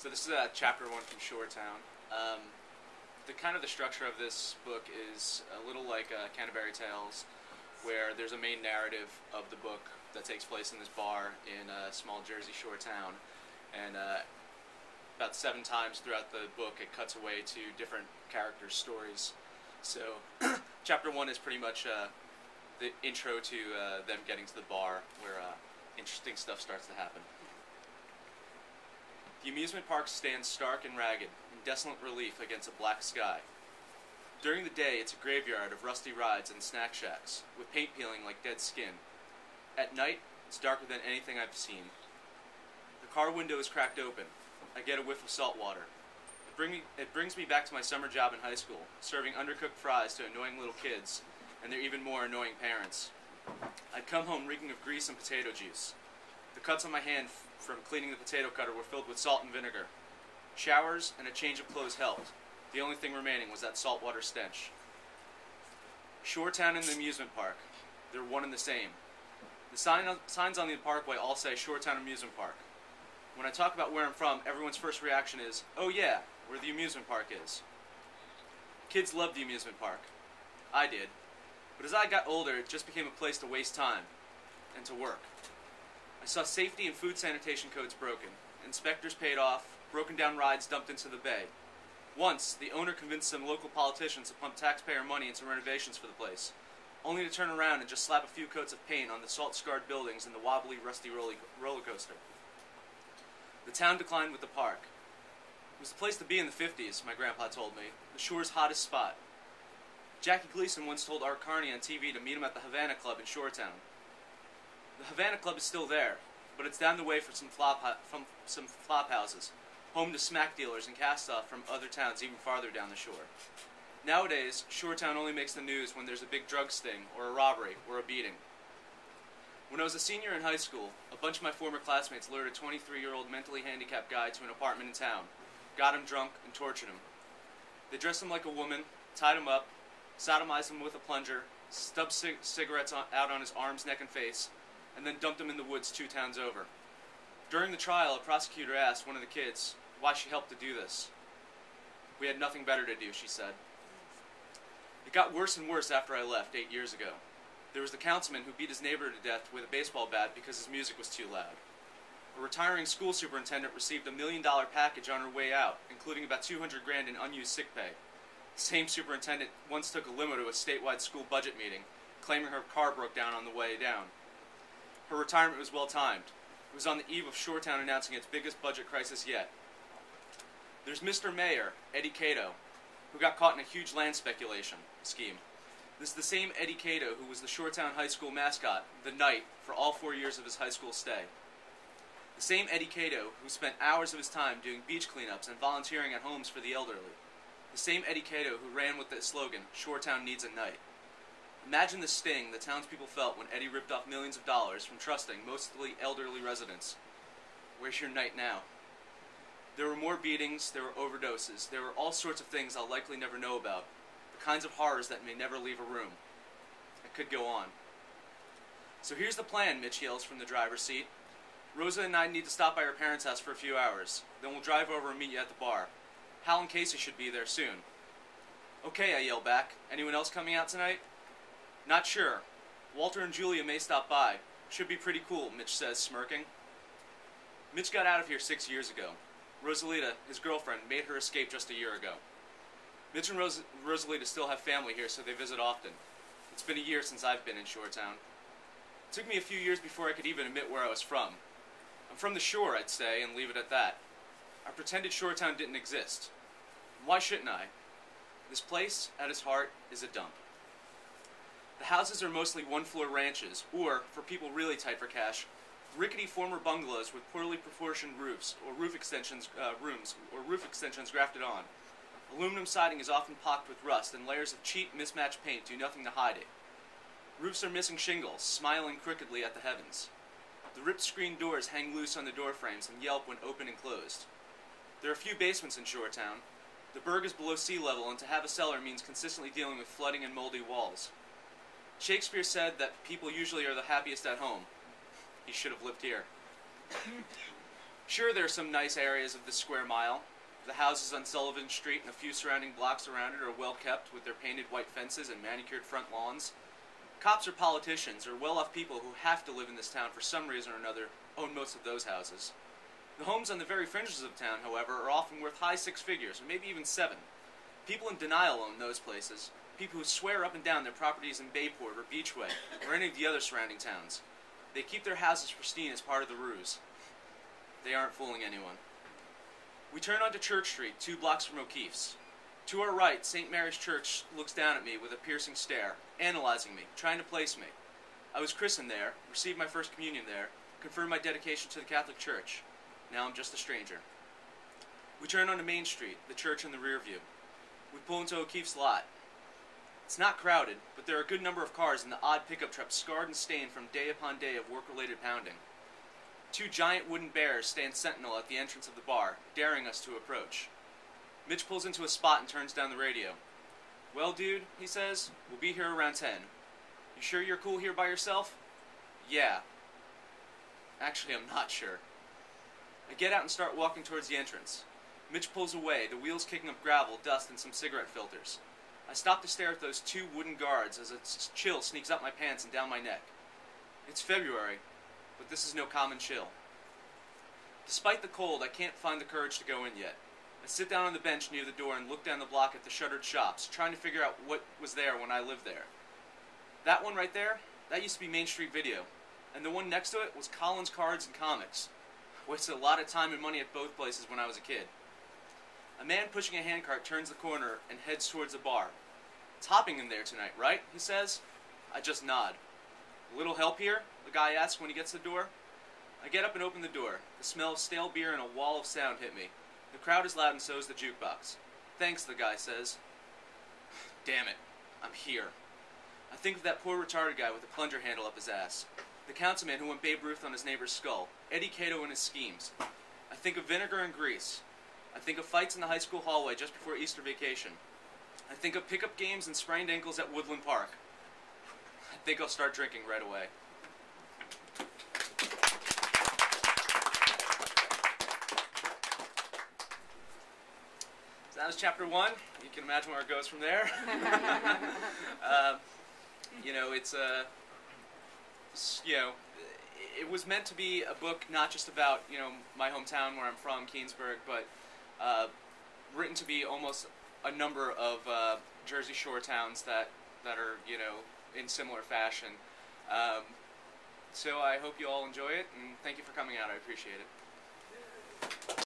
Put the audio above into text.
So this is chapter 1 from Shoretown. The structure of this book is a little like Canterbury Tales, where there's a main narrative of the book that takes place in this bar in a small Jersey Shore town, and about 7 times throughout the book it cuts away to different characters' stories. So chapter 1 is pretty much the intro to them getting to the bar, where interesting stuff starts to happen. The amusement park stands stark and ragged, in desolate relief against a black sky. During the day, it's a graveyard of rusty rides and snack shacks, with paint peeling like dead skin. At night, it's darker than anything I've seen. The car window is cracked open. I get a whiff of salt water. It brings me back to my summer job in high school, serving undercooked fries to annoying little kids, and their even more annoying parents. I'd come home reeking of grease and potato juice. The cuts on my hand from cleaning the potato cutter were filled with salt and vinegar. Showers and a change of clothes helped. The only thing remaining was that saltwater stench. Shoretown and the amusement park. They're one and the same. The signs on the parkway all say Shoretown Amusement Park. When I talk about where I'm from, everyone's first reaction is, "Oh yeah, where the amusement park is." Kids loved the amusement park. I did. But as I got older, it just became a place to waste time and to work. I saw safety and food sanitation codes broken, inspectors paid off, broken down rides dumped into the bay. Once, the owner convinced some local politicians to pump taxpayer money into renovations for the place, only to turn around and just slap a few coats of paint on the salt-scarred buildings and the wobbly, rusty roller coaster. The town declined with the park. It was the place to be in the 50s, my grandpa told me, the shore's hottest spot. Jackie Gleason once told Art Carney on TV to meet him at the Havana Club in Shoretown. The Havana Club is still there, but it's down the way from some flop houses, home to smack dealers and cast-off from other towns even farther down the shore. Nowadays, Shoretown only makes the news when there's a big drug sting, or a robbery, or a beating. When I was a senior in high school, a bunch of my former classmates lured a 23-year-old mentally handicapped guy to an apartment in town, got him drunk, and tortured him. They dressed him like a woman, tied him up, sodomized him with a plunger, stubbed cigarettes out on his arms, neck, and face, and then dumped him in the woods 2 towns over. During the trial, a prosecutor asked one of the kids why she helped to do this. "We had nothing better to do," she said. It got worse and worse after I left 8 years ago. There was the councilman who beat his neighbor to death with a baseball bat because his music was too loud. A retiring school superintendent received $1 million package on her way out, including about $200,000 in unused sick pay. The same superintendent once took a limo to a statewide school budget meeting, claiming her car broke down on the way down. Her retirement was well timed. It was on the eve of Shoretown announcing its biggest budget crisis yet. There's Mr. Mayor, Eddie Cato, who got caught in a huge land speculation scheme. This is the same Eddie Cato who was the Shoretown High School mascot, the Knight, for all 4 years of his high school stay. The same Eddie Cato who spent hours of his time doing beach cleanups and volunteering at homes for the elderly. The same Eddie Cato who ran with the slogan, "Shoretown needs a Knight." Imagine the sting the townspeople felt when Eddie ripped off millions of dollars from trusting, mostly elderly residents. Where's your Knight now? There were more beatings, there were overdoses, there were all sorts of things I'll likely never know about, the kinds of horrors that may never leave a room. It could go on. "So here's the plan," Mitch yells from the driver's seat. "Rosa and I need to stop by her parents' house for a few hours. Then we'll drive over and meet you at the bar. Hal and Casey should be there soon." "Okay," I yell back. "Anyone else coming out tonight?" "Not sure. Walter and Julia may stop by. Should be pretty cool," Mitch says, smirking. Mitch got out of here 6 years ago. Rosalita, his girlfriend, made her escape just a year ago. Mitch and Rosalita still have family here, so they visit often. It's been a year since I've been in Shoretown. It took me a few years before I could even admit where I was from. I'm from the shore, I'd say, and leave it at that. I pretended Shoretown didn't exist. Why shouldn't I? This place, at its heart, is a dump. The houses are mostly one-floor ranches, or, for people really tight for cash, rickety former bungalows with poorly proportioned roofs, or roof extensions grafted on. Aluminum siding is often pocked with rust, and layers of cheap, mismatched paint do nothing to hide it. Roofs are missing shingles, smiling crookedly at the heavens. The ripped screen doors hang loose on the door frames and yelp when open and closed. There are a few basements in Shoretown. The burg is below sea level, and to have a cellar means consistently dealing with flooding and moldy walls. Shakespeare said that people usually are the happiest at home. He should have lived here. Sure, there are some nice areas of this square mile. The houses on Sullivan Street and a few surrounding blocks around it are well kept with their painted white fences and manicured front lawns. Cops or politicians or well-off people who have to live in this town for some reason or another own most of those houses. The homes on the very fringes of town, however, are often worth high six figures, or maybe even seven. People in denial own those places. People who swear up and down their properties in Bayport or Beachway or any of the other surrounding towns. They keep their houses pristine as part of the ruse. They aren't fooling anyone. We turn onto Church Street, 2 blocks from O'Keefe's. To our right, St. Mary's Church looks down at me with a piercing stare, analyzing me, trying to place me. I was christened there, received my first communion there, confirmed my dedication to the Catholic Church. Now I'm just a stranger. We turn onto Main Street, the church in the rear view. We pull into O'Keefe's lot. It's not crowded, but there are a good number of cars in the odd pickup truck scarred and stained from day upon day of work-related pounding. 2 giant wooden bears stand sentinel at the entrance of the bar, daring us to approach. Mitch pulls into a spot and turns down the radio. "Well, dude," he says, "we'll be here around 10. You sure you're cool here by yourself?" "Yeah." Actually, I'm not sure. I get out and start walking towards the entrance. Mitch pulls away, the wheels kicking up gravel, dust, and some cigarette filters. I stop to stare at those 2 wooden guards as a chill sneaks up my pants and down my neck. It's February, but this is no common chill. Despite the cold, I can't find the courage to go in yet. I sit down on the bench near the door and look down the block at the shuttered shops, trying to figure out what was there when I lived there. That one right there, that used to be Main Street Video, and the one next to it was Collins Cards and Comics. I wasted a lot of time and money at both places when I was a kid. A man pushing a handcart turns the corner and heads towards the bar. "It's hopping in there tonight, right?" he says. I just nod. "A little help here?" the guy asks when he gets to the door. I get up and open the door. The smell of stale beer and a wall of sound hit me. The crowd is loud and so is the jukebox. "Thanks," the guy says. Damn it, I'm here. I think of that poor retarded guy with the plunger handle up his ass. The councilman who went Babe Ruth on his neighbor's skull. Eddie Cato and his schemes. I think of vinegar and grease. I think of fights in the high school hallway just before Easter vacation. I think of pickup games and sprained ankles at Woodland Park. I think I'll start drinking right away. So that was chapter 1. You can imagine where it goes from there. It was meant to be a book not just about, my hometown where I'm from, Keansburg, but written to be almost a number of Jersey Shore towns that are, in similar fashion. So I hope you all enjoy it, and thank you for coming out. I appreciate it.